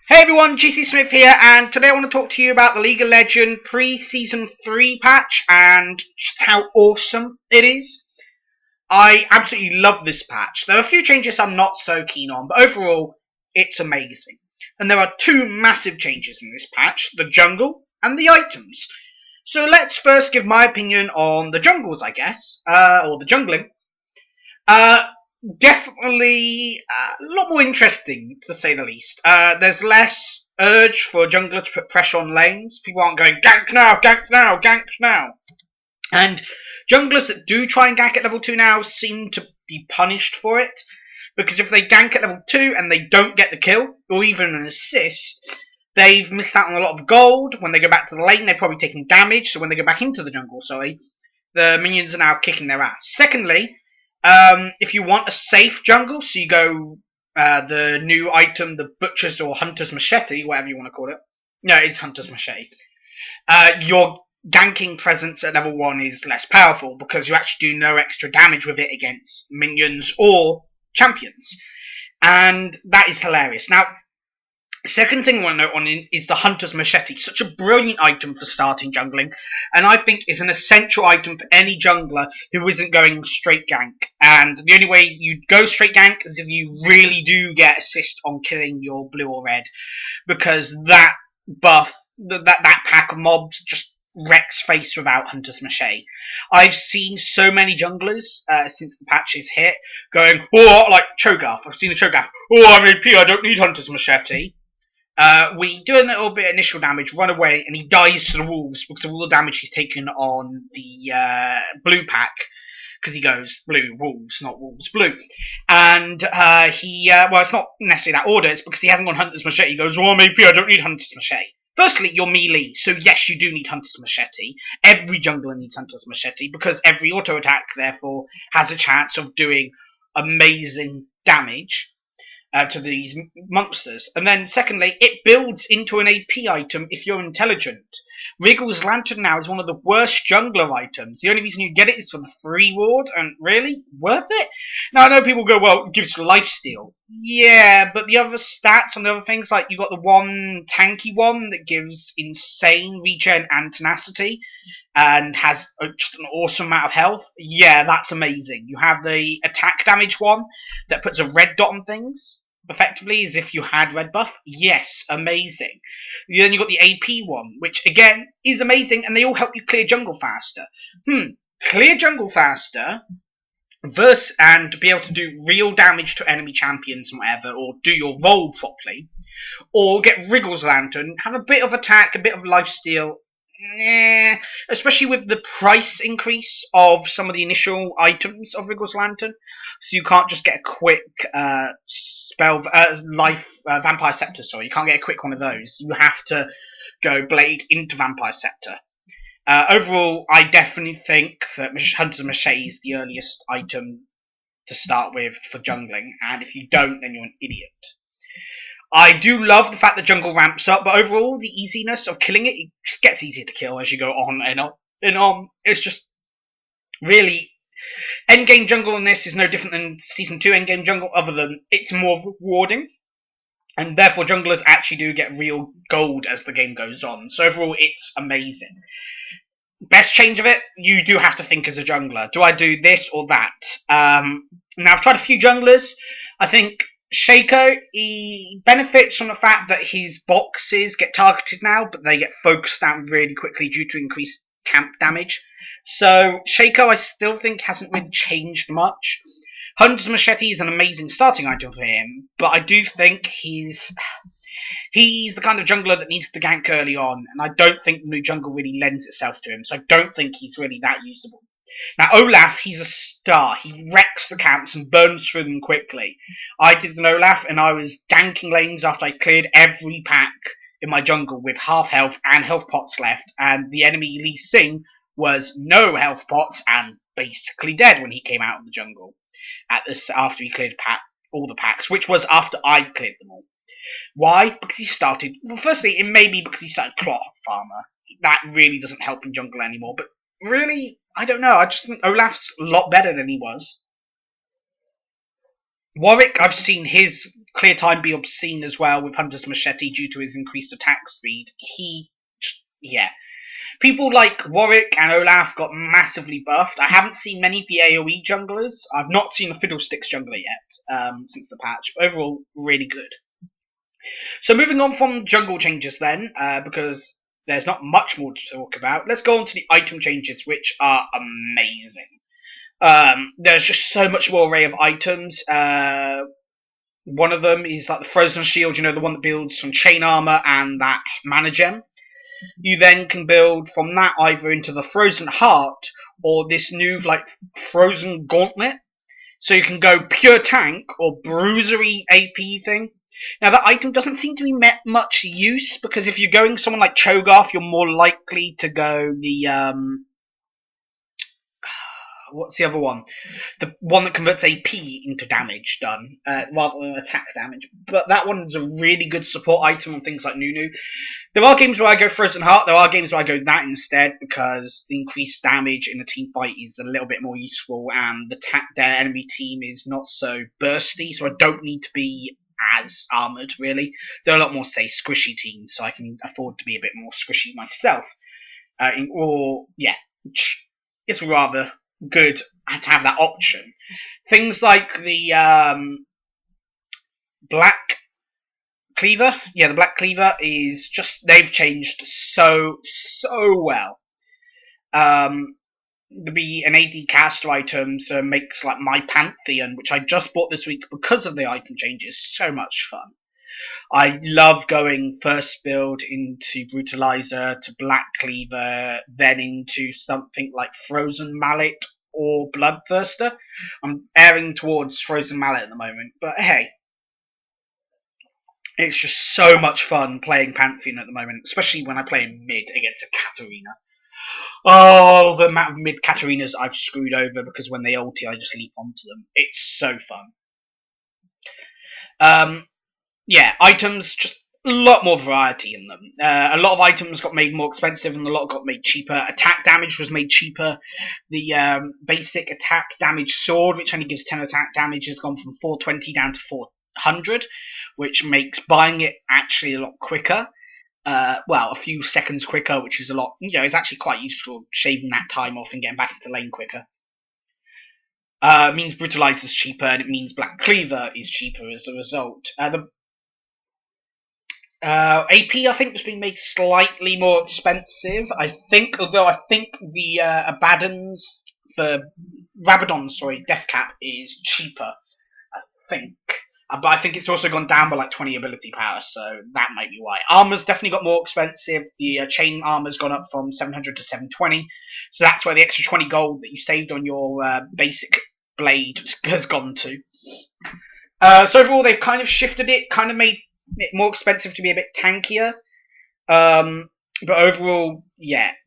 Hey everyone, GC Smith here, and today I want to talk to you about the League of Legends Pre-Season 3 patch and just how awesome it is. I absolutely love this patch. There are a few changes I'm not so keen on, but overall, it's amazing. And there are two massive changes in this patch, the jungle and the items. So let's first give my opinion on the jungles, I guess, or the jungling. Uh, Definitely a lot more interesting, to say the least. There's less urge for a jungler to put pressure on lanes. People aren't going, gank now, gank now, gank now. And junglers that do try and gank at level 2 now seem to be punished for it. Because if they gank at level 2 and they don't get the kill, or even an assist, they've missed out on a lot of gold. When they go back to the lane, they're probably taking damage. So when they go back into the jungle, the minions are now kicking their ass. Secondly, if you want a safe jungle, so you go the new item, the Butcher's or Hunter's Machete, whatever you want to call it. No, it's Hunter's Machete. Your ganking presence at level 1 is less powerful because you actually do no extra damage with it against minions or champions. And that is hilarious. Now, second thing I want to note on is the Hunter's Machete. Such a brilliant item for starting jungling, and I think is an essential item for any jungler who isn't going straight gank. And the only way you go straight gank is if you really do get assist on killing your blue or red, because that buff, that pack of mobs just wrecks face without Hunter's Machete. I've seen so many junglers since the patch is hit going, oh, like Cho'Gath. I've seen a Cho'Gath. Oh, I'm AP, I don't need Hunter's Machete. We do a little bit of initial damage, run away, and he dies to the wolves because of all the damage he's taken on the blue pack. Because he goes blue wolves, not wolves blue, and well, it's not necessarily that order. It's because he hasn't got Hunter's Machete. He goes, oh, maybe I don't need Hunter's Machete. Firstly, you're melee, so yes, you do need Hunter's Machete. Every jungler needs Hunter's Machete because every auto attack, therefore, has a chance of doing amazing damage to these monsters. And then secondly, it builds into an AP item if you're intelligent. Wriggle's Lantern now is one of the worst jungler items. The only reason you get it is for the free ward, and really? Worth it? Now, I know people go, well, it gives lifesteal. Yeah, but the other stats on the other things, like you got the one tanky one that gives insane regen and tenacity, and has just an awesome amount of health. Yeah, that's amazing. You have the attack damage one that puts a red dot on things, effectively as if you had red buff. Yes, amazing. Then you got the AP one, which again is amazing, and they all help you clear jungle faster. Clear jungle faster, and to be able to do real damage to enemy champions and whatever, or do your role properly, or get Wriggle's Lantern, have a bit of attack, a bit of lifesteal. Especially with the price increase of some of the initial items of Wriggle's Lantern, so you can't just get a quick Vampire Scepter. Sorry, you can't get a quick one of those. You have to go Blade into Vampire Scepter. Overall, I definitely think that Hunter's Machete is the earliest item to start with for jungling, and if you don't, then you're an idiot. I do love the fact that jungle ramps up, but overall, the easiness of killing it just gets easier to kill as you go on and on and on. It's just really... Endgame jungle in this is no different than Season 2 endgame jungle, other than it's more rewarding. And therefore, junglers actually do get real gold as the game goes on. So overall, it's amazing. Best change of it, you do have to think as a jungler. Do I do this or that? Now, I've tried a few junglers. I think Shaco, he benefits from the fact that his boxes get targeted now, but they get focused down really quickly due to increased camp damage. So Shaco, I still think, hasn't really changed much. Hunter's Machete is an amazing starting item for him, but I do think he's the kind of jungler that needs to gank early on, and I don't think the new jungle really lends itself to him, so I don't think he's really that usable. Now, Olaf, he's a star. He wrecks the camps and burns through them quickly. I did an Olaf, and I was ganking lanes after I cleared every pack in my jungle with half health and health pots left, and the enemy Lee Sin was no health pots and basically dead when he came out of the jungle after he cleared all the packs, which was after I cleared them all. Why? Because he started... Well, firstly, it may be because he started Cloth Farmer. That really doesn't help in jungle anymore, but really, I don't know. I just think Olaf's a lot better than he was. Warwick, I've seen his clear time be obscene as well with Hunter's Machete due to his increased attack speed. Yeah. People like Warwick and Olaf got massively buffed. I haven't seen many of the AoE junglers. I've not seen a Fiddlesticks jungler yet since the patch. But overall, really good. So moving on from jungle changes then, because there's not much more to talk about, let's go on to the item changes, which are amazing. There's just so much more array of items. One of them is like the Frozen Shield, the one that builds from Chain Armor and that Mana Gem. You then can build from that either into the Frozen Heart or this new like Frozen Gauntlet. So you can go pure tank or bruisery AP thing. Now that item doesn't seem to be much use because if you're going someone like Cho'Gath, you're more likely to go the what's the other one? The one that converts AP into damage done, rather than attack damage. But that one's a really good support item on things like Nunu. There are games where I go Frozen Heart, there are games where I go that instead, because the increased damage in a team fight is a little bit more useful, and their enemy team is not so bursty, so I don't need to be as armoured, really. They're a lot more, say, squishy teams, so I can afford to be a bit more squishy myself. It's rather good to have that option. Things like the Black Cleaver, the Black Cleaver is just, they've changed so well. Be an AD caster item, so makes like my Pantheon, which I just bought this week because of the item changes, so much fun. I love going first build into Brutalizer to Black Cleaver, then into something like Frozen Mallet or Bloodthirster. I'm erring towards Frozen Mallet at the moment, but hey, it's just so much fun playing Pantheon at the moment, especially when I play mid against a Katarina. Oh, the amount of mid Katarinas I've screwed over because when they ulti, I just leap onto them. It's so fun. Items, just a lot more variety in them. A lot of items got made more expensive and a lot got made cheaper. Attack damage was made cheaper. The basic attack damage sword, which only gives 10 attack damage, has gone from 420 down to 400, which makes buying it actually a lot quicker. A few seconds quicker, which is a lot, it's actually quite useful, shaving that time off and getting back into lane quicker. It means Brutalizer's cheaper, and it means Black Cleaver is cheaper as a result. The AP, I think, has been made slightly more expensive. Although I think the Rabadon's death cap is cheaper, I think. But I think it's also gone down by like 20 ability power, so that might be why. Armor's definitely got more expensive. The chain armor's gone up from 700 to 720, so that's where the extra 20 gold that you saved on your basic blade has gone to. So overall, they've kind of shifted it, kind of made it more expensive to be a bit tankier. But overall,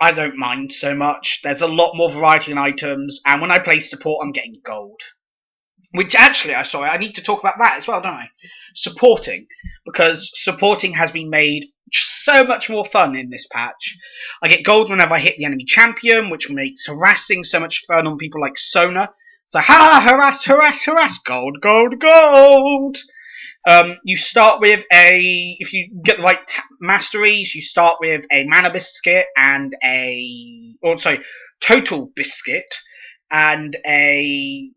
I don't mind so much. There's a lot more variety in items, and when I play support, I'm getting gold. Which actually, I need to talk about that as well, don't I? Supporting. Because supporting has been made so much more fun in this patch. I get gold whenever I hit the enemy champion, which makes harassing so much fun on people like Sona. So, harass, gold, gold, gold! You start with if you get the right masteries, you start with a Mana Biscuit and Total Biscuit and a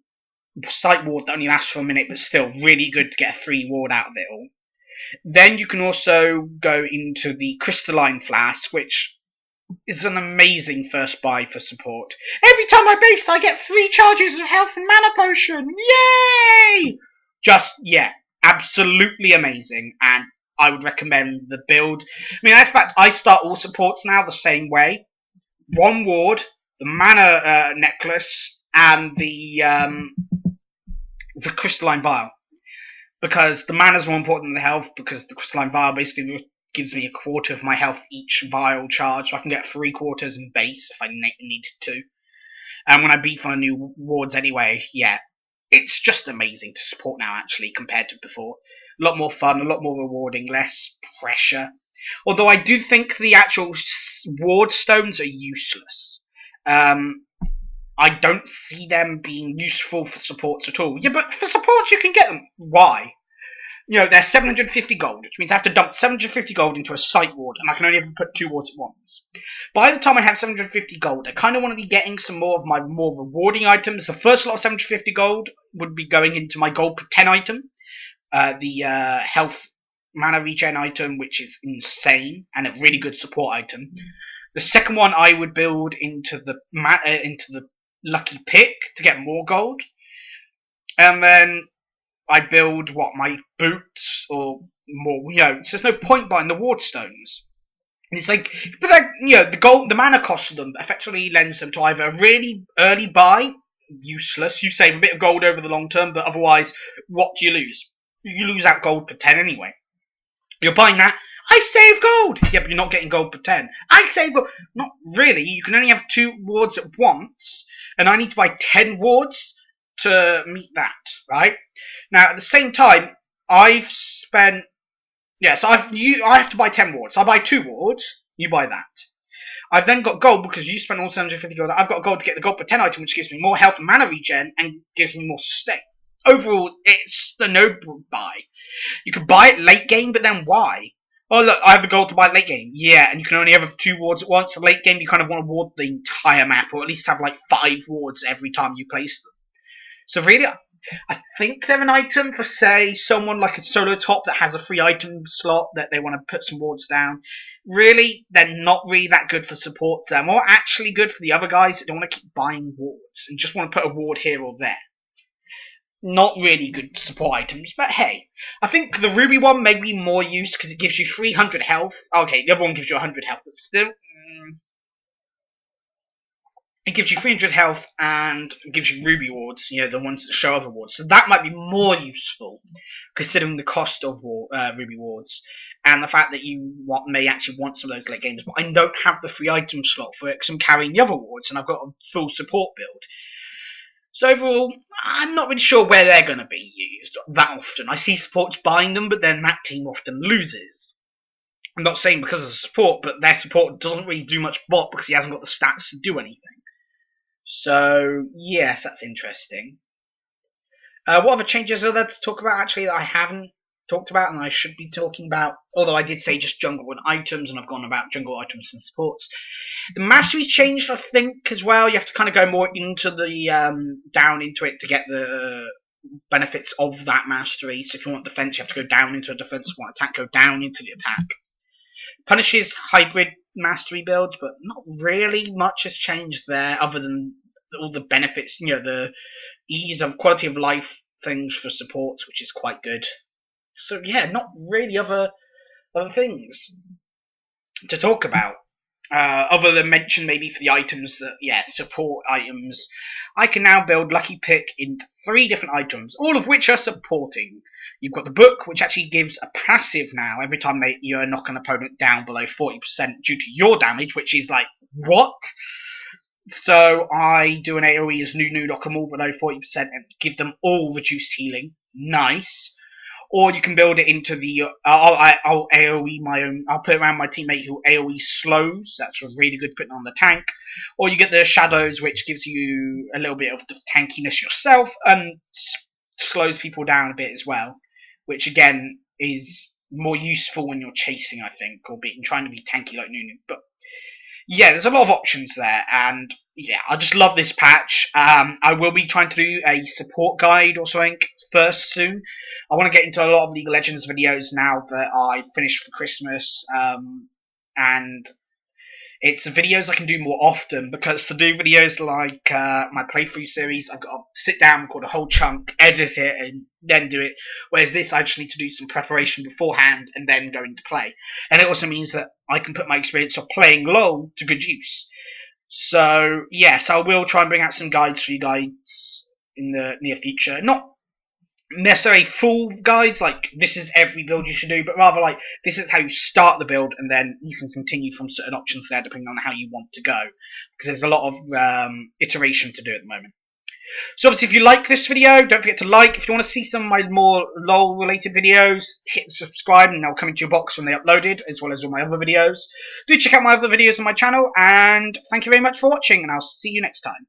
Sight Ward that only lasts for a minute, but still really good to get a 3 ward out of it all. Then you can also go into the Crystalline Flask, which is an amazing first buy for support. Every time I base, I get 3 charges of health and mana potion. Yay! Absolutely amazing, and I would recommend the build. I mean, in fact, I start all supports now the same way. 1 ward, the mana necklace, and the Crystalline Vial. Because the mana's more important than the health, because the Crystalline Vial basically gives me a quarter of my health each vial charge, so I can get 3/4 in base if I needed to. And when I beef on new wards anyway, it's just amazing to support now, actually, compared to before. A lot more fun, a lot more rewarding, less pressure. Although I do think the actual ward stones are useless. I don't see them being useful for supports at all. Yeah, but for supports you can get them. Why? You know, they're 750 gold, which means I have to dump 750 gold into a site ward, and I can only ever put 2 wards at once. By the time I have 750 gold, I kind of want to be getting some more of my more rewarding items. The first lot of 750 gold would be going into my gold per 10 item, the health mana regen item, which is insane, and a really good support item. The second one I would build into the lucky pick to get more gold, and then I build my boots or more. You know, so there's no point buying the ward stones. And it's like, but like, you know, the mana cost of them effectively lends them to either a really early buy, useless. You save a bit of gold over the long term, but otherwise, what do you lose? You lose out gold per 10 anyway. You're buying that. I save gold. Yeah, but you're not getting gold per 10. I save gold. Not really. You can only have 2 wards at once, and I need to buy 10 wards to meet that, right? Now, at the same time, I've spent... Yeah, so I have to buy 10 wards. I buy 2 wards, you buy that. I've then got gold because you spent all 750 gold. I've got gold to get the gold per 10 item, which gives me more health and mana regen and gives me more sustain. Overall, it's the noble buy. You could buy it late game, but then why? Oh, look, I have the gold to buy it late game. Yeah, and you can only have 2 wards at once. Late game, you kind of want to ward the entire map, or at least have like 5 wards every time you place them. So really, I think they're an item for, say, someone like a solo top that has a free item slot that they want to put some wards down. Really, they're not really that good for supports. They're more actually good for the other guys that don't want to keep buying wards and just want to put a ward here or there. Not really good support items, but hey. I think the ruby one may be more use because it gives you 300 health. Okay, the other one gives you 100 health, but still... It gives you 300 health and gives you ruby wards, you know, the ones that show other wards. So that might be more useful, considering the cost of ruby wards, and the fact that you may actually want some of those late games. But I don't have the free item slot for it because I'm carrying the other wards, and I've got a full support build. So overall, I'm not really sure where they're going to be used that often. I see supports buying them, but then that team often loses. I'm not saying because of the support, but their support doesn't really do much bot because he hasn't got the stats to do anything. So, yes, that's interesting. What other changes are there to talk about, actually, that I haven't talked about and I should be talking about? Although I did say just jungle and items, and I've gone about jungle items and supports. The mastery's changed, I think, as well. You have to kind of go more into the, down into it to get the benefits of that mastery. So if you want defense, you have to go down into a defense. If you want attack, go down into the attack. Punishes hybrid mastery builds, but not really much has changed there other than all the benefits, you know, the ease of quality of life things for supports, which is quite good. So yeah, not really other things to talk about. Other than mention maybe for the items that, yeah, support items. I can now build Lucky Pick into 3 different items, all of which are supporting. You've got the book, which actually gives a passive now every time you knock an opponent down below 40% due to your damage, which is like, what? So I do an AoE as Nunu, knock them all below 40% and give them all reduced healing. Nice. Or you can build it into the, I'll AoE my own, I'll put it around my teammate who AoE slows. That's a really good putting on the tank. Or you get the shadows, which gives you a little bit of the tankiness yourself and slows people down a bit as well. Which again is more useful when you're chasing, I think, or trying to be tanky like Nunu. But yeah, there's a lot of options there, and yeah, I just love this patch. I will be trying to do a support guide or something first soon. I want to get into a lot of League of Legends videos now that I finished for Christmas, and it's videos I can do more often, because to do videos like my playthrough series, I've got to sit down, record a whole chunk, edit it, and then do it. Whereas this, I just need to do some preparation beforehand and then go into play. And it also means that I can put my experience of playing LoL to good use. So, yes, I will try and bring out some guides for you guys in the near future. Not necessarily full guides, like this is every build you should do, but rather like this is how you start the build, and then you can continue from certain options there depending on how you want to go, because there's a lot of iteration to do at the moment. So obviously if you like this video, don't forget to like. If you want to see some of my more LoL related videos, hit subscribe and they'll come into your box when they're uploaded, as well as all my other videos. Do check out my other videos on my channel, and thank you very much for watching, and I'll see you next time.